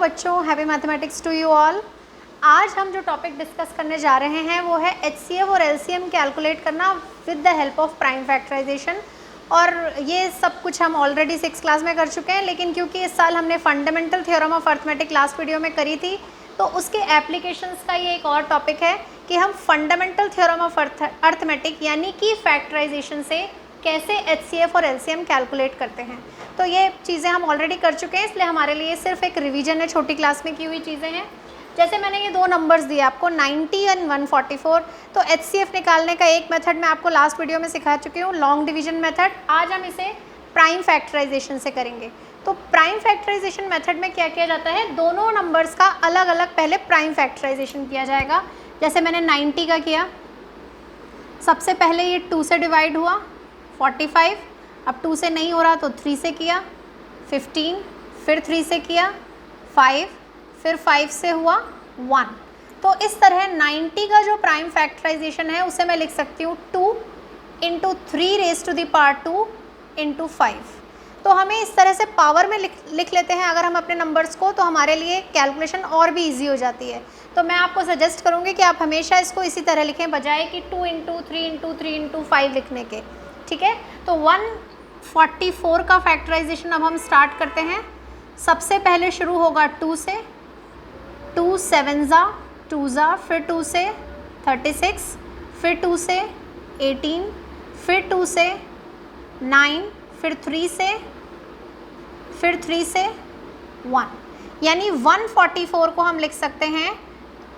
बच्चों, happy mathematics to you all. आज हम जो टॉपिक डिस्कस करने जा रहे हैं वो है HCF और LCM कैलकुलेट करना with the help of prime factorisation. और ये सब कुछ हम ऑलरेडी 6th क्लास में कर चुके हैं, लेकिन क्योंकि इस साल हमने fundamental theorem of arithmetic last video में करी थी, तो उसके एप्लीकेशंस का ये एक और टॉपिक है कि हम फंडामेंटल थ्योरम ऑफ अर्थमेटिक यानी कि फैक्टराइजेशन से कैसे HCF और LCM कैलकुलेट करते हैं। तो ये चीज़ें हम ऑलरेडी कर चुके हैं, इसलिए हमारे लिए सिर्फ एक रिवीजन है, छोटी क्लास में की हुई चीज़ें हैं। जैसे मैंने ये दो नंबर्स दिए आपको 90 एंड 144, तो HCF निकालने का एक मेथड मैं आपको लास्ट वीडियो में सिखा चुकी हूँ, लॉन्ग डिवीजन मेथड। आज हम इसे प्राइम फैक्टराइजेशन से करेंगे। तो प्राइम फैक्टराइजेशन मेथड में क्या किया जाता है, दोनों नंबर्स का अलग अलग पहले प्राइम फैक्टराइजेशन किया जाएगा। जैसे मैंने 90 का किया, सबसे पहले ये 2 से डिवाइड हुआ 45, अब 2 से नहीं हो रहा तो 3 से किया 15, फिर 3 से किया 5, फिर 5 से हुआ 1। तो इस तरह 90 का जो प्राइम फैक्टराइजेशन है उसे मैं लिख सकती हूँ 2 into 3 raise to the power 2 into 5। तो हमें इस तरह से पावर में लिख लेते हैं अगर हम अपने नंबर्स को, तो हमारे लिए कैलकुलेशन और भी ईजी हो जाती है। तो मैं आपको सजेस्ट करूँगी कि आप हमेशा इसको इसी तरह लिखें, बजाय कि 2 इंटू 3 इंटू 3 इंटू 5 लिखने के। ठीक है, तो 144 का फैक्टराइजेशन अब हम स्टार्ट करते हैं। सबसे पहले शुरू होगा 2 से, 2 7 ज़ा 2 ज़ा, फिर 2 से 36, फिर 2 से 18, फिर 2 से 9, फिर 3 से, फिर 3 से 1, यानी 144 को हम लिख सकते हैं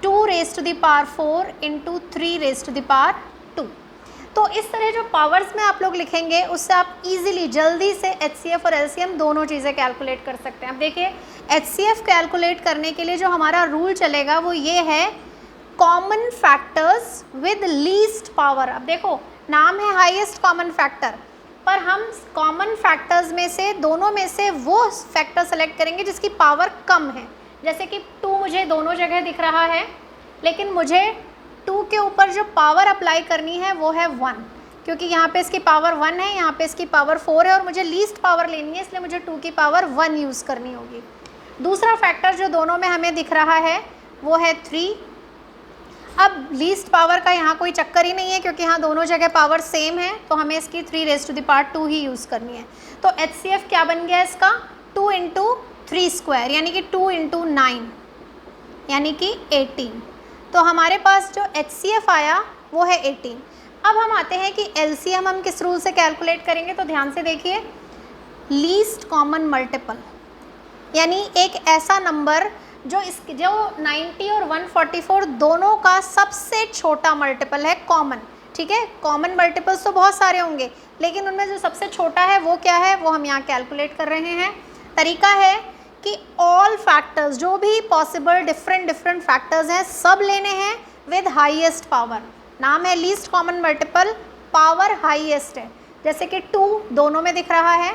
2 raise to the power 4 into 3 raise to the power 2। तो इस तरह जो पावर्स में आप लोग लिखेंगे उससे आप इजीली जल्दी से HCF और LCM दोनों चीज़ें कैलकुलेट कर सकते हैं। अब देखिए, HCF कैलकुलेट करने के लिए जो हमारा रूल चलेगा वो ये है, common factors with least power. अब देखो, नाम है हाईएस्ट कॉमन फैक्टर, पर हम कॉमन फैक्टर्स में से दोनों में से वो फैक्टर सेलेक्ट करेंगे जिसकी पावर कम है। जैसे कि 2 मुझे दोनों जगह दिख रहा है, लेकिन मुझे 2 के ऊपर जो पावर अप्लाई करनी है वो है 1, क्योंकि यहाँ पे इसकी पावर 1 है, यहाँ पे इसकी पावर 4 है और मुझे लीस्ट पावर लेनी है, इसलिए मुझे 2 की पावर 1 यूज़ करनी होगी। दूसरा फैक्टर जो दोनों में हमें दिख रहा है वो है 3। अब लीस्ट पावर का यहाँ कोई चक्कर ही नहीं है, क्योंकि यहाँ दोनों जगह पावर सेम है, तो हमें इसकी 3 रेज टू द पावर 2 ही यूज़ करनी है। तो HCF क्या बन गया इसका, 2 इंटू 3 स्क्वायर, यानी कि 2 इंटू 9, यानी कि 18। तो हमारे पास जो HCF आया वो है 18। अब हम आते हैं कि LCM हम किस रूल से कैलकुलेट करेंगे, तो ध्यान से देखिए, लीस्ट कॉमन मल्टीपल, यानी एक ऐसा नंबर जो 90 और 144 दोनों का सबसे छोटा मल्टीपल है, कॉमन। ठीक है, कॉमन मल्टीपल्स तो बहुत सारे होंगे, लेकिन उनमें जो सबसे छोटा है वो क्या है, वो हम यहाँ कैलकुलेट कर रहे हैं। तरीका है कि ऑल फैक्टर्स, जो भी पॉसिबल डिफरेंट फैक्टर्स हैं, सब लेने हैं विद हाईएस्ट पावर। नाम है least common multiple, power highest है। जैसे कि 2 दोनों में दिख रहा है,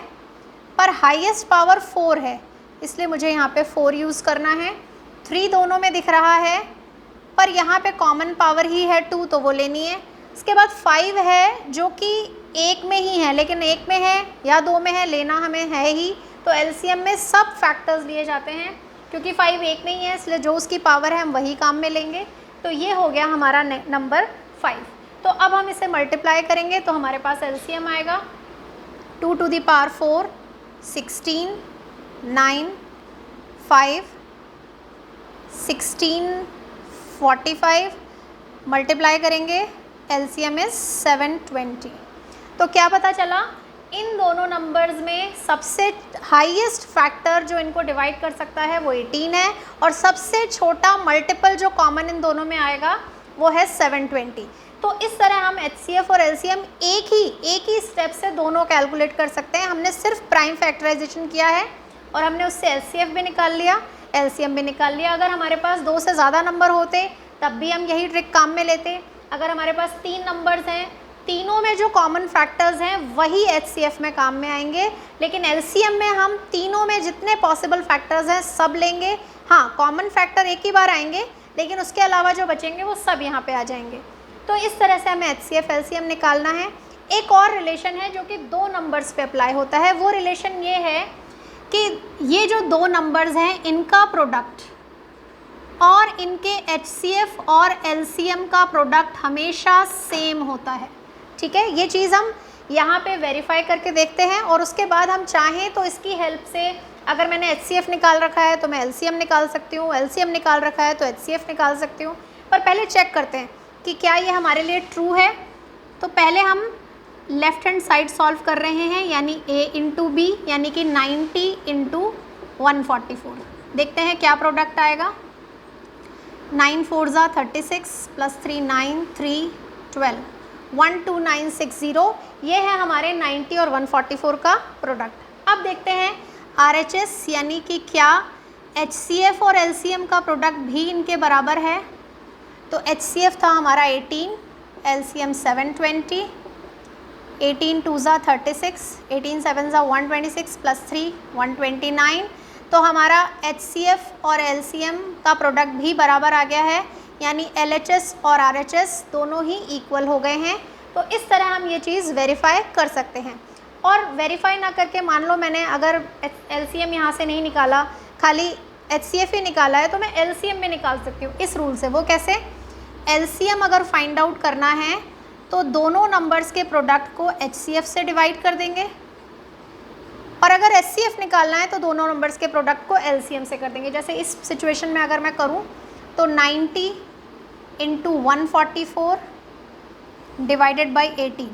पर हाईएस्ट पावर 4 है, इसलिए मुझे यहाँ पे 4 यूज़ करना है। 3 दोनों में दिख रहा है, पर यहाँ पे कॉमन पावर ही है 2, तो वो लेनी है। इसके बाद 5 है, जो कि एक में ही है, लेकिन एक में है या 2 में है, लेना हमें है ही, तो LCM में सब फैक्टर्स लिए जाते हैं, क्योंकि 5 एक में ही है, इसलिए जो उसकी पावर है हम वही काम में लेंगे। तो ये हो गया हमारा नंबर 5। तो अब हम इसे मल्टीप्लाई करेंगे तो हमारे पास LCM आएगा 2 टू द पावर 4, 16, 9, 5, 16, 45, मल्टीप्लाई करेंगे, LCM इज 720। तो क्या पता चला, इन दोनों नंबर्स में सबसे हाईएस्ट फैक्टर जो इनको डिवाइड कर सकता है वो 18 है, और सबसे छोटा मल्टीपल जो कॉमन इन दोनों में आएगा वो है 720। तो इस तरह हम HCF और LCM एक ही स्टेप से दोनों कैलकुलेट कर सकते हैं। हमने सिर्फ प्राइम फैक्टराइजेशन किया है और हमने उससे HCF भी निकाल लिया, LCM भी निकाल लिया। अगर हमारे पास 2 से ज़्यादा नंबर होते तब भी हम यही ट्रिक काम में लेते। अगर हमारे पास 3 नंबर्स हैं, तीनों में जो कॉमन फैक्टर्स हैं वही HCF में काम में आएंगे, लेकिन LCM में हम तीनों में जितने पॉसिबल फैक्टर्स हैं सब लेंगे। हाँ, कॉमन फैक्टर एक ही बार आएंगे, लेकिन उसके अलावा जो बचेंगे वो सब यहाँ पे आ जाएंगे। तो इस तरह से हमें HCF LCM निकालना है। एक और रिलेशन है जो कि 2 नंबर्स पे अप्लाई होता है, वो रिलेशन ये है कि ये जो दो नंबर्स हैं इनका प्रोडक्ट और इनके HCF और LCM का प्रोडक्ट हमेशा सेम होता है। ठीक है, ये चीज़ हम यहाँ पे वेरीफाई करके देखते हैं और उसके बाद हम चाहें तो इसकी हेल्प से, अगर मैंने HCF निकाल रखा है तो मैं LCM निकाल सकती हूँ, LCM निकाल रखा है तो HCF निकाल सकती हूँ। पर पहले चेक करते हैं कि क्या ये हमारे लिए ट्रू है। तो पहले हम लेफ़्ट हैंड साइड सॉल्व कर रहे हैं, यानी A इंटू B, यानी कि 90 इंटू 144। देखते हैं क्या प्रोडक्ट आएगा। 9 4 ज़ा 36 प्लस 3 9 3 12 12960। ये है हमारे 90 और 144 का प्रोडक्ट। अब देखते हैं RHS, यानी कि क्या HCF और LCM का प्रोडक्ट भी इनके बराबर है। तो HCF था हमारा 18, LCM 720, 18 2 ज़ा 36, 18 7 ज़ा 126 प्लस 3 129। तो हमारा HCF और LCM का प्रोडक्ट भी बराबर आ गया है, यानी LHS और RHS दोनों ही इक्वल हो गए हैं। तो इस तरह हम ये चीज़ वेरीफाई कर सकते हैं। और वेरीफाई ना करके मान लो मैंने अगर LCM यहाँ से नहीं निकाला, खाली HCF ही निकाला है, तो मैं LCM में निकाल सकती हूँ इस रूल से। वो कैसे? LCM अगर फाइंड आउट करना है तो दोनों नंबर्स के प्रोडक्ट को HCF से डिवाइड कर देंगे, और अगर HCF निकालना है तो दोनों नंबर्स के प्रोडक्ट को LCM से कर देंगे। जैसे इस सिचुएशन में अगर मैं करूं तो 90 इंटू 144 डिवाइडेड बाई 18,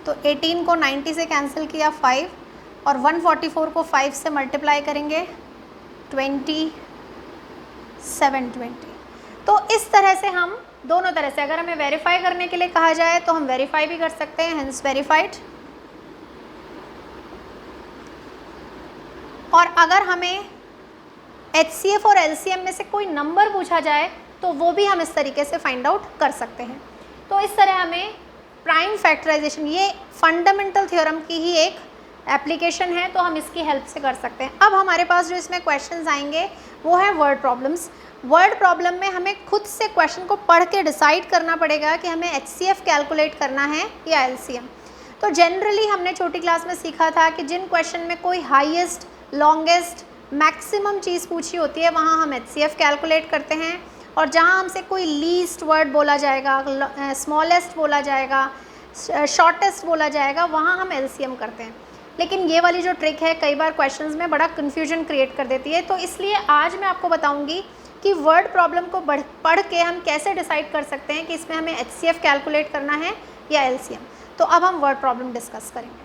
तो 18 को 90 से कैंसिल किया 5, और 144 को 5 से मल्टीप्लाई करेंगे 20 720। तो इस तरह से हम दोनों तरह से, अगर हमें वेरीफाई करने के लिए कहा जाए तो हम वेरीफाई भी कर सकते हैं, हेंस वेरीफाइड। और अगर हमें HCF और LCM में से कोई नंबर पूछा जाए तो वो भी हम इस तरीके से फाइंड आउट कर सकते हैं। तो इस तरह हमें प्राइम फैक्टराइजेशन, ये फंडामेंटल थ्योरम की ही एक एप्लीकेशन है, तो हम इसकी हेल्प से कर सकते हैं। अब हमारे पास जो इसमें क्वेश्चंस आएंगे वो है वर्ड प्रॉब्लम्स। वर्ड प्रॉब्लम में हमें खुद से क्वेश्चन को पढ़ के डिसाइड करना पड़ेगा कि हमें HCF कैलकुलेट करना है या LCM। तो जनरली हमने छोटी क्लास में सीखा था कि जिन क्वेश्चन में कोई हाईएस्ट, लॉन्गेस्ट, मैक्सिमम चीज़ पूछी होती है वहाँ हम HCF कैलकुलेट करते हैं, और जहाँ हमसे कोई लीस्ट वर्ड बोला जाएगा, स्मॉलेस्ट बोला जाएगा, शॉर्टेस्ट बोला जाएगा, वहाँ हम LCM करते हैं। लेकिन ये वाली जो ट्रिक है कई बार क्वेश्चंस में बड़ा कन्फ्यूजन क्रिएट कर देती है। तो इसलिए आज मैं आपको बताऊंगी कि वर्ड प्रॉब्लम को पढ़ के हम कैसे डिसाइड कर सकते हैं कि इसमें हमें HCF कैलकुलेट करना है या LCM। तो अब हम वर्ड प्रॉब्लम डिस्कस करेंगे।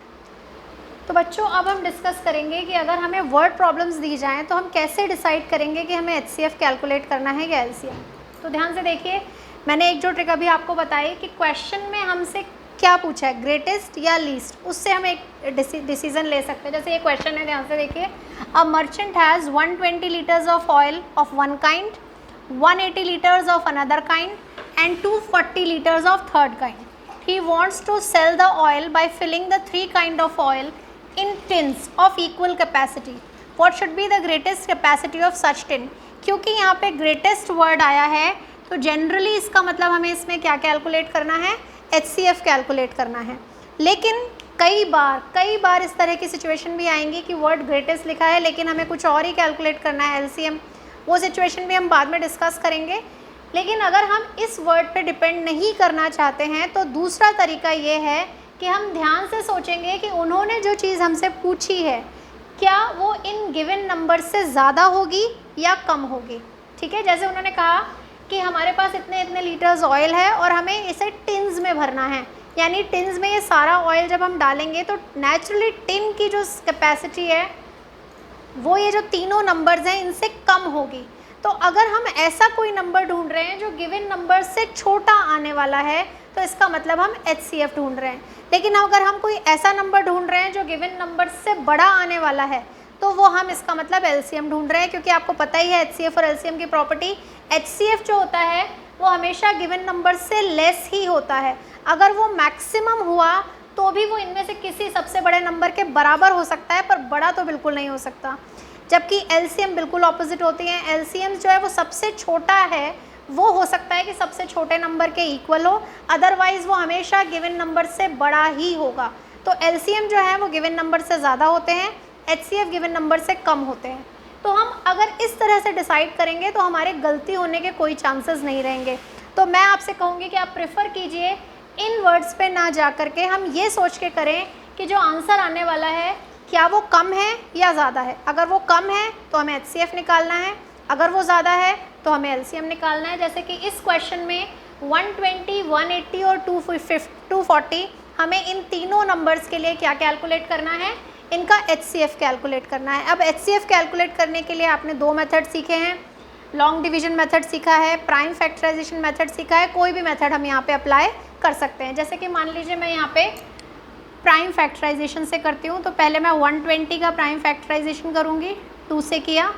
तो बच्चों अब हम डिस्कस करेंगे कि अगर हमें वर्ड प्रॉब्लम्स दी जाएँ तो हम कैसे डिसाइड करेंगे कि हमें HCF कैलकुलेट करना है या LCM। तो ध्यान से देखिए, मैंने एक जो ट्रिक अभी आपको बताई कि क्वेश्चन में हमसे क्या पूछा है, ग्रेटेस्ट या लीस्ट, उससे हम एक डिसीजन ले सकते हैं। जैसे ये क्वेश्चन है, ध्यान से देखिए, a merchant has 120 litres of oil of one kind, 180 litres of another kind and 240 litres of third kind. He wants to sell the oil by filling the three kind of oil in tins of equal capacity. What should be the greatest capacity of such tin? क्योंकि यहाँ पे greatest word आया है तो generally इसका मतलब हमें इसमें क्या कैलकुलेट करना है, HCF कैलकुलेट करना है. लेकिन कई बार इस तरह की सिचुएशन भी आएंगी कि वर्ड ग्रेटेस्ट लिखा है लेकिन हमें कुछ और ही कैलकुलेट करना है, LCM. वो सिचुएशन भी हम बाद में डिस्कस करेंगे. लेकिन अगर हम इस वर्ड पे डिपेंड नहीं करना चाहते हैं तो दूसरा तरीका ये है कि हम ध्यान से सोचेंगे कि उन्होंने जो चीज़ हमसे पूछी है क्या वो इन गिवन नंबर से ज़्यादा होगी या कम होगी. ठीक है, जैसे उन्होंने कहा कि हमारे पास इतने इतने लीटर्स ऑयल है और हमें इसे टिन्स में भरना है, यानी टिन्स में ये सारा ऑयल जब हम डालेंगे तो नेचुरली टिन की जो कैपेसिटी है वो ये जो तीनों नंबर्स हैं इनसे कम होगी. तो अगर हम ऐसा कोई नंबर ढूंढ रहे हैं जो गिवन नंबर से छोटा आने वाला है तो इसका मतलब हम HCF ढूंढ रहे हैं. लेकिन अगर हम कोई ऐसा नंबर ढूंढ रहे हैं जो गिवन नंबर से बड़ा आने वाला है तो वो हम इसका मतलब LCM ढूंढ रहे हैं, क्योंकि आपको पता ही है HCF और LCM की प्रॉपर्टी. HCF जो होता है वो हमेशा गिवन नंबर से लेस ही होता है. अगर वो मैक्सिमम हुआ तो भी वो इनमें से किसी सबसे बड़े नंबर के बराबर हो सकता है, पर बड़ा तो बिल्कुल नहीं हो सकता. जबकि LCM बिल्कुल ऑपोजिट होती है. LCM जो है वो सबसे छोटा है, वो हो सकता है कि सबसे छोटे नंबर के इक्वल हो, अदरवाइज़ वो हमेशा गिवन नंबर से बड़ा ही होगा. तो LCM जो है वो गिवन नंबर से ज़्यादा होते हैं, HCF गिवन नंबर से कम होते हैं। तो हम अगर इस तरह से डिसाइड करेंगे तो हमारे गलती होने के कोई चांसेस नहीं रहेंगे। तो मैं आपसे कहूँगी कि आप प्रेफर कीजिए इन वर्ड्स पे ना जा कर के हम ये सोच के करें कि जो आंसर आने वाला है क्या वो कम है या ज़्यादा है। अगर वो कम है तो हमें HCF निकालना है, अगर वो ज़्यादा है तो हमें LCM निकालना है। जैसे कि इस क्वेश्चन में 120, 180 और 240 हमें इन तीनों नंबर्स के लिए क्या कैलकुलेट करना है, इनका HCF कैलकुलेट करना है। अब HCF कैलकुलेट करने के लिए आपने दो मेथड सीखे हैं, लॉन्ग डिवीजन मेथड सीखा है, प्राइम फैक्टराइजेशन मेथड सीखा है। कोई भी मेथड हम यहाँ पे अप्लाई कर सकते हैं। जैसे कि मान लीजिए मैं यहाँ पे प्राइम फैक्टराइजेशन से करती हूँ, तो पहले मैं 120 का प्राइम फैक्टराइजेशन करूँगी, 2 से किया,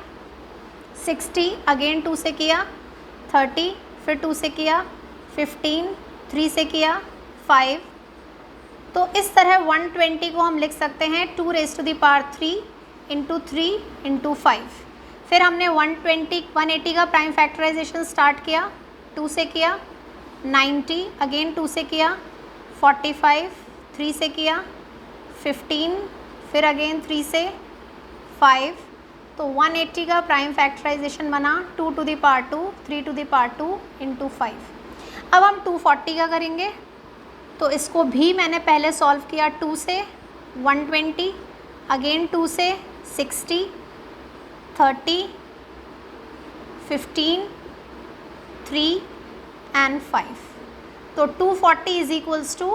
60 अगेन 2 से किया, 30 फिर 2 से किया, 15 3 से किया, 5। तो इस तरह 120 को हम लिख सकते हैं 2 raise to the power 3 into 3 into 5। फिर हमने 180 का प्राइम फैक्टराइजेशन स्टार्ट किया, 2 से किया, 90 अगेन 2 से किया, 45 3 से किया, 15 फिर अगेन 3 से, 5। तो 180 का प्राइम फैक्टराइजेशन बना 2 to the power 2 3 to the power 2 into 5। अब हम 240 का करेंगे, तो इसको भी मैंने पहले सॉल्व किया 2 से 120 अगेन 2 से 60 30 15 3 एंड 5। तो 240 is equals to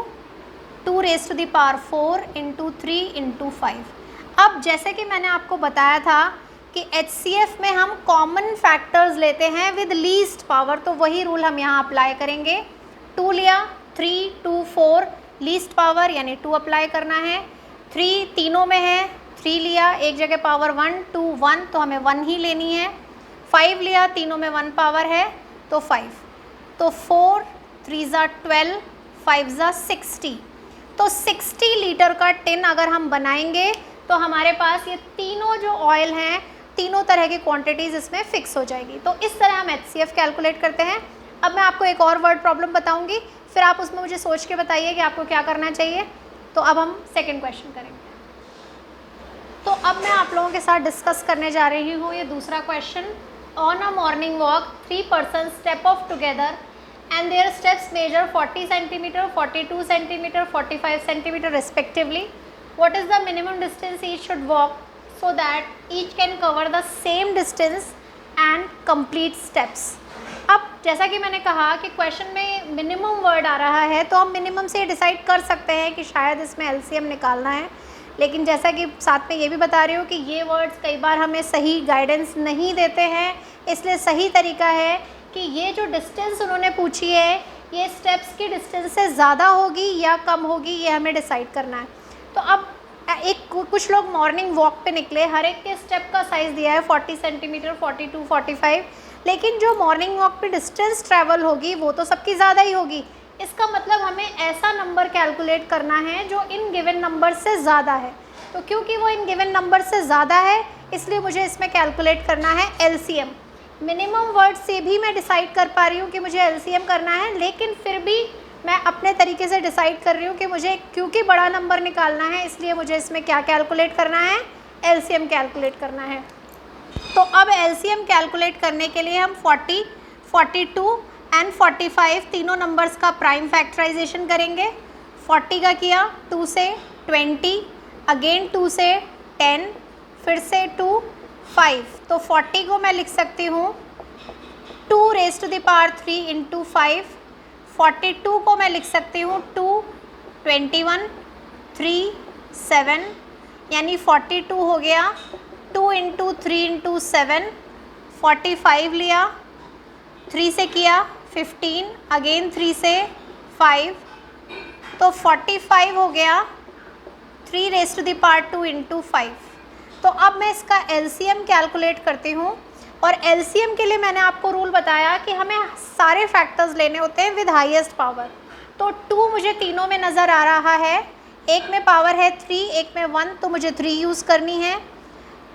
2 raise to the power 4 into 3 into 5। अब जैसे कि मैंने आपको बताया था कि HCF में हम कॉमन फैक्टर्स लेते हैं विद लीस्ट पावर, तो वही रूल हम यहाँ अप्लाई करेंगे। 2 लिया, 3 2 4 लीस्ट पावर यानी 2 अप्लाई करना है। 3 तीनों में है, 3 लिया, एक जगह पावर 1 2 1 तो हमें 1 ही लेनी है। 5 लिया, तीनों में 1 पावर है तो 5। तो 4 3 ज़ा 12 5 ज़ा 60। तो 60 लीटर का टिन अगर हम बनाएंगे तो हमारे पास ये तीनों जो ऑयल हैं, तीनों तरह की क्वांटिटीज़ इसमें फिक्स हो जाएगी। तो इस तरह हम HCF कैलकुलेट करते हैं। अब मैं आपको एक और वर्ड प्रॉब्लम बताऊंगी, फिर आप उसमें मुझे सोच के बताइए कि आपको क्या करना चाहिए। तो अब हम सेकंड क्वेश्चन करेंगे। तो अब मैं आप लोगों के साथ डिस्कस करने जा रही हूँ ये दूसरा question. On a morning walk 3 person step of together and their steps measure 40 centimeter, 42 centimeter, 45 centimeter respectively. What is the minimum distance each should walk so that each can cover the same distance and complete steps? अब जैसा कि मैंने कहा कि question में minimum word आ रहा है, तो हम मिनिमम से डिसाइड कर सकते हैं कि शायद इसमें LCM निकालना है। लेकिन जैसा कि साथ में ये भी बता रही हूँ कि ये वर्ड्स कई बार हमें सही गाइडेंस नहीं देते हैं, इसलिए सही तरीका है कि ये जो डिस्टेंस उन्होंने पूछी है ये स्टेप्स की डिस्टेंस से ज़्यादा होगी या कम होगी, ये हमें डिसाइड करना है। तो अब कुछ लोग मॉर्निंग वॉक पे निकले, हर एक के स्टेप का साइज़ दिया है 40 सेंटीमीटर, 42, 45, लेकिन जो मॉर्निंग वॉक पे डिस्टेंस ट्रैवल होगी वो तो सबकी ज़्यादा ही होगी। इसका मतलब हमें ऐसा नंबर कैलकुलेट करना है जो इन गिवन नंबर से ज़्यादा है। तो क्योंकि वो इन गिवन नंबर से ज़्यादा है इसलिए मुझे इसमें कैलकुलेट करना है LCM। मिनिमम वर्ड से भी मैं डिसाइड कर पा रही हूँ कि मुझे LCM करना है, लेकिन फिर भी मैं अपने तरीके से डिसाइड कर रही हूँ कि मुझे क्योंकि बड़ा नंबर निकालना है इसलिए मुझे इसमें क्या कैलकुलेट करना है, LCM कैलकुलेट करना है। तो अब LCM कैलकुलेट करने के लिए हम 40, 42 एंड 45 तीनों नंबर्स का प्राइम फैक्टराइजेशन करेंगे। 40 का किया 2 से 20, अगेन 2 से 10, फिर से 2 5। तो 40 को मैं लिख सकती हूँ 2 raise to the power 3 into 5। 42 को मैं लिख सकती हूँ 2 21 3 7, यानी 42 हो गया 2 इंटू 3 इंटू 7। 45 लिया, 3 से किया 15, अगेन 3 से 5, तो 45 हो गया 3 raise to the power 2 into 5। तो अब मैं इसका LCM कैलकुलेट करती हूँ, और LCM के लिए मैंने आपको रूल बताया कि हमें सारे फैक्टर्स लेने होते हैं विद हाईएस्ट पावर। तो 2 मुझे तीनों में नज़र आ रहा है, एक में पावर है 3, एक में 1, तो मुझे 3 यूज़ करनी है।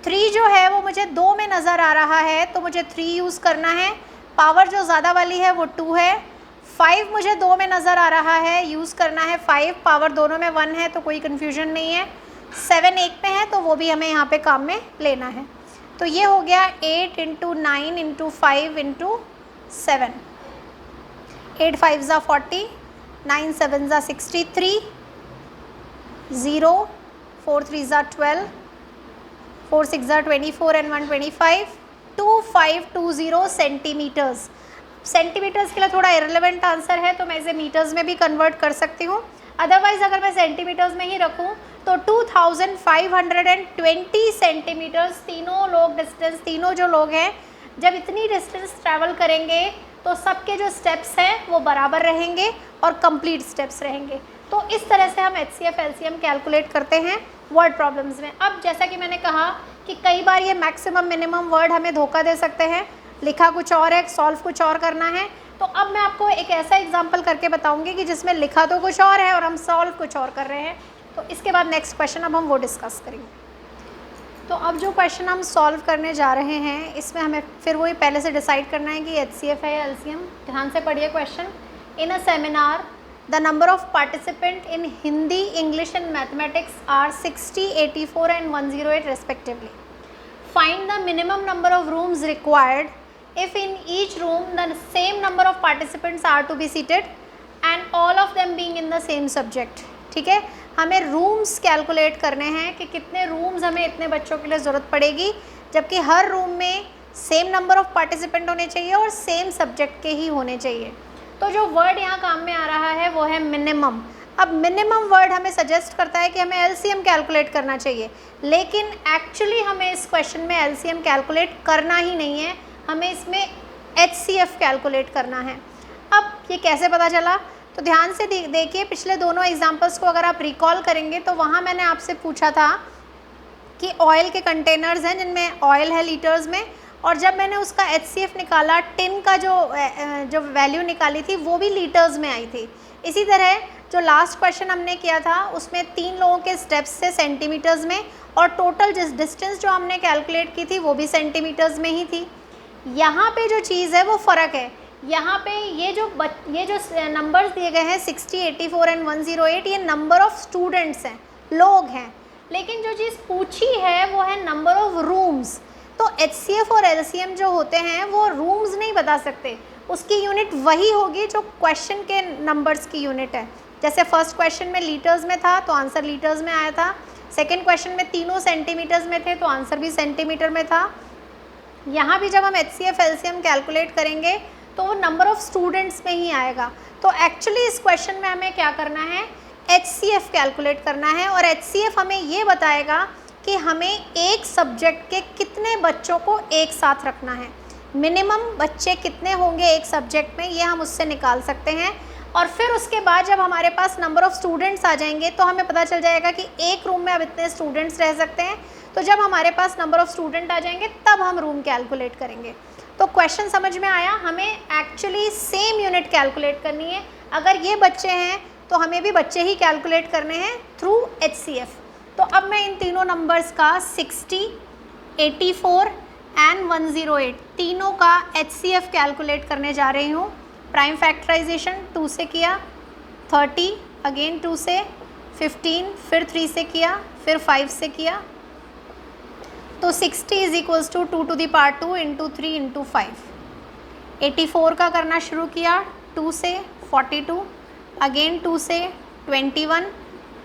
3 जो है वो मुझे 2 में नज़र आ रहा है तो मुझे 3 यूज़ करना है। पावर जो ज़्यादा वाली है वो 2 है। 5 मुझे 2 में नज़र आ रहा है, यूज़ करना है 5, पावर दोनों में 1 है तो कोई कन्फ्यूजन नहीं है। 7 एक में है तो वो भी हमें यहाँ पे काम में लेना है। तो ये हो गया 8 × 9 × 5 × 7, 8 5 ज़ा 40, 9 7 ज़ा 63, 0 4 3 ज़ा 12, 4 6 ज़ा 24 and 1 25, 2520 सेंटीमीटर्स। सेंटीमीटर्स के लिए थोड़ा इररिलेवेंट आंसर है तो मैं इसे मीटर्स में भी कन्वर्ट कर सकती हूँ, अदरवाइज़ अगर मैं सेंटीमीटर्स में ही रखूँ तो 2520 सेंटीमीटर्स। तीनों लोग डिस्टेंस, तीनों जो लोग हैं जब इतनी डिस्टेंस ट्रैवल करेंगे तो सबके जो स्टेप्स हैं वो बराबर रहेंगे और कंप्लीट स्टेप्स रहेंगे। तो इस तरह से हम HCF LCM कैलकुलेट करते हैं वर्ड प्रॉब्लम्स में। अब जैसा कि मैंने कहा कि कई बार ये मैक्सिमम मिनिमम वर्ड हमें धोखा दे सकते हैं, लिखा कुछ और है, सॉल्व कुछ और करना है। तो अब मैं आपको एक ऐसा एग्जाम्पल करके बताऊंगी कि जिसमें लिखा तो कुछ और है और हम सॉल्व कुछ और कर रहे हैं। तो इसके बाद नेक्स्ट क्वेश्चन अब हम वो डिस्कस करेंगे। तो अब जो क्वेश्चन हम सॉल्व करने जा रहे हैं इसमें हमें फिर वही पहले से डिसाइड करना है कि HCF है या LCM। ध्यान से पढ़िए question. In a seminar the number of participant in Hindi, English and mathematics are 60, 84 and 108 respectively. Find the minimum number of rooms required if in each room the same number of participants are to be seated and all of them being in the same subject. ठीक है, हमें rooms calculate करने हैं कि कितने rooms हमें इतने बच्चों के लिए ज़रूरत पड़ेगी, जबकि हर रूम में सेम नंबर ऑफ पार्टिसिपेंट होने चाहिए और सेम सब्जेक्ट के ही होने चाहिए। तो जो वर्ड यहाँ काम में आ रहा है वो है मिनिमम। अब मिनिमम वर्ड हमें सजेस्ट करता है कि हमें LCM कैलकुलेट करना चाहिए, लेकिन एक्चुअली हमें इस क्वेश्चन में LCM कैलकुलेट करना ही नहीं है, हमें इसमें HCF कैलकुलेट करना है। अब ये कैसे पता चला? तो ध्यान से देखिए, पिछले दोनों एग्जांपल्स को अगर आप रिकॉल करेंगे तो वहाँ मैंने आपसे पूछा था कि ऑयल के कंटेनर्स हैं जिनमें ऑयल है लीटर्स में, और जब मैंने उसका HCF निकाला, टिन का जो वैल्यू निकाली थी वो भी लीटर्स में आई थी। इसी तरह जो लास्ट क्वेश्चन हमने किया था उसमें 3 लोगों के स्टेप्स से सेंटीमीटर्स में, और टोटल डिस्टेंस जो हमने कैलकुलेट की थी वो भी सेंटीमीटर्स में ही थी। यहाँ पे जो चीज़ है वो फ़र्क है। यहाँ पे ये जो नंबर्स दिए गए हैं 60, 84 and 108, ये नंबर ऑफ़ स्टूडेंट्स हैं, लोग हैं, लेकिन जो चीज़ पूछी है वो है नंबर ऑफ़ रूम्स। तो HCF और LCM जो होते हैं वो रूम्स नहीं बता सकते, उसकी यूनिट वही होगी जो क्वेश्चन के नंबर्स की यूनिट है। जैसे फर्स्ट क्वेश्चन में लीटर्स में था तो आंसर लीटर्स में आया था, सेकेंड क्वेश्चन में तीनों सेंटीमीटर्स में थे तो आंसर भी सेंटीमीटर में था। यहाँ भी जब हम HCF LCM कैलकुलेट करेंगे तो वो नंबर ऑफ़ स्टूडेंट्स में ही आएगा। तो एक्चुअली इस क्वेश्चन में हमें क्या करना है, HCF कैलकुलेट करना है, और HCF हमें ये बताएगा कि हमें एक सब्जेक्ट के कितने बच्चों को एक साथ रखना है। मिनिमम बच्चे कितने होंगे एक सब्जेक्ट में, ये हम उससे निकाल सकते हैं। और फिर उसके बाद जब हमारे पास नंबर ऑफ़ स्टूडेंट्स आ जाएंगे तो हमें पता चल जाएगा कि एक रूम में अब इतने स्टूडेंट्स रह सकते हैं। तो जब हमारे पास नंबर ऑफ़ स्टूडेंट आ जाएंगे तब हम रूम कैलकुलेट करेंगे। तो क्वेश्चन समझ में आया, हमें एक्चुअली सेम यूनिट कैलकुलेट करनी है। अगर ये बच्चे हैं तो हमें भी बच्चे ही कैलकुलेट करने हैं थ्रू HCF। तो अब मैं इन तीनों नंबर्स का 60, 84 and 108 तीनों का HCF कैलकुलेट करने जा रही हूँ। प्राइम फैक्टराइजेशन 2 से किया, 30 अगेन 2 से, 15 फिर 3 से किया, फिर 5 से किया। तो 60 is equals to 2 to the power 2 into 3 into 5। 84 का करना शुरू किया 2 से 42, अगेन 2 से 21,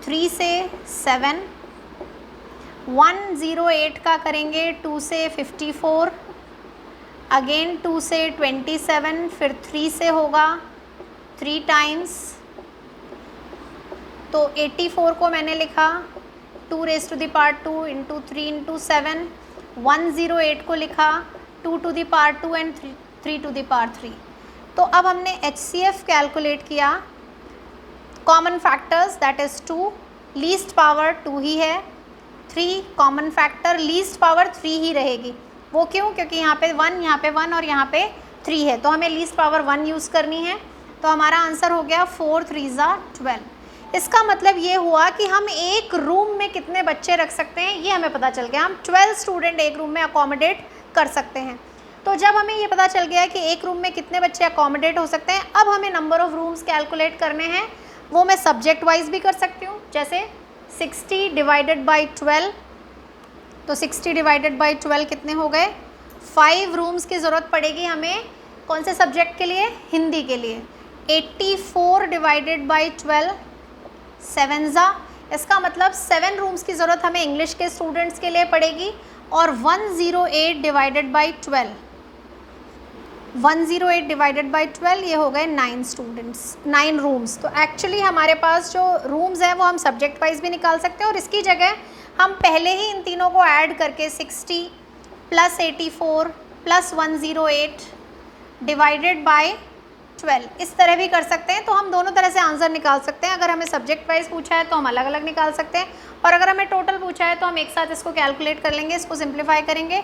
3 से 7। 108 का करेंगे 2 से 54, अगेन 2 से 27, फिर 3 से होगा 3 टाइम्स। तो 84 को मैंने लिखा 2 raised to the power 2 into 3 into 7। 108 को लिखा 2 to the power 2 and 3 to the power 3। तो अब हमने HCF कैलकुलेट किया। Common factors that is 2, least power 2 ही है, 3 कॉमन फैक्टर, लीस्ट पावर 3 ही रहेगी। वो क्यों? क्योंकि यहाँ पे 1, यहाँ पे 1 और यहाँ पे 3 है, तो हमें लीस्ट पावर 1 यूज़ करनी है। तो हमारा आंसर हो गया 4 3 12। इसका मतलब ये हुआ कि हम एक रूम में कितने बच्चे रख सकते हैं ये हमें पता चल गया। हम 12 स्टूडेंट एक रूम में अकोमोडेट कर सकते हैं। तो जब हमें ये पता चल गया कि एक रूम में कितने बच्चे अकोमोडेट हो सकते हैं, अब हमें नंबर ऑफ़ रूम्स कैलकुलेट करने हैं। वो मैं सब्जेक्ट वाइज भी कर सकती हूँ, जैसे 60 डिवाइडेड बाई 12, तो 60 डिवाइडेड बाई 12 कितने हो गए? 5 रूम्स की ज़रूरत पड़ेगी हमें कौन से सब्जेक्ट के लिए? हिंदी के लिए। 84 डिवाइडेड बाई 12, 7 ज़ा, इसका मतलब 7 रूम्स की ज़रूरत हमें इंग्लिश के स्टूडेंट्स के लिए पड़ेगी। और 108 डिवाइडेड बाई 12, 108 डिवाइडेड बाई 12 ये हो गए 9 स्टूडेंट्स, 9 रूम्स। तो एक्चुअली हमारे पास जो रूम्स हैं वो हम सब्जेक्ट वाइज भी निकाल सकते हैं और इसकी जगह हम पहले ही इन तीनों को ऐड करके 60 प्लस 84 प्लस 108 डिवाइडेड बाय 12 इस तरह भी कर सकते हैं। तो हम दोनों तरह से आंसर निकाल सकते हैं। अगर हमें सब्जेक्ट वाइज पूछा है तो हम अलग अलग निकाल सकते हैं, और अगर हमें टोटल पूछा है तो हम एक साथ इसको कैलकुलेट कर लेंगे, इसको सिंप्लीफाई करेंगे,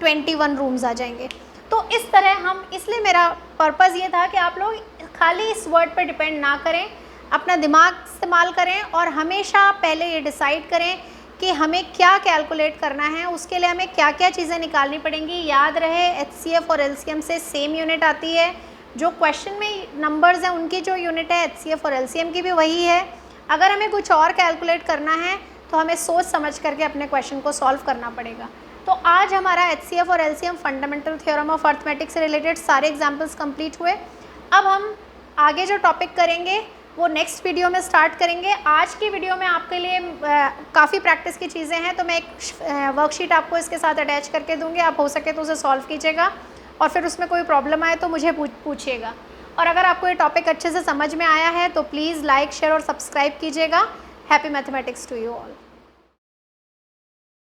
21 रूम्स आ जाएंगे। तो इस तरह हम, इसलिए मेरा पर्पज़ ये था कि आप लोग खाली इस वर्ड पर डिपेंड ना करें, अपना दिमाग इस्तेमाल करें और हमेशा पहले ये डिसाइड करें कि हमें क्या कैलकुलेट करना है, उसके लिए हमें क्या क्या चीज़ें निकालनी पड़ेंगी। याद रहे HCF और LCM से सेम यूनिट आती है, जो क्वेश्चन में नंबर्स हैं उनकी जो यूनिट है HCF और LCM की भी वही है। अगर हमें कुछ और कैलकुलेट करना है तो हमें सोच समझ करके अपने क्वेश्चन को सॉल्व करना पड़ेगा। तो आज हमारा HCF और LCM fundamental theorem of arithmetic से रिलेटेड सारे एग्जाम्पल्स कंप्लीट हुए। अब हम आगे जो टॉपिक करेंगे वो नेक्स्ट वीडियो में स्टार्ट करेंगे। आज की वीडियो में आपके लिए काफ़ी प्रैक्टिस की चीज़ें हैं, तो मैं एक वर्कशीट आपको इसके साथ अटैच करके दूंगी, आप हो सके तो उसे सॉल्व कीजिएगा और फिर उसमें कोई प्रॉब्लम आए तो मुझे पूछिएगा। और अगर आपको ये टॉपिक अच्छे से समझ में आया है तो प्लीज़ लाइक, शेयर और सब्सक्राइब कीजिएगा। Happy mathematics to you all.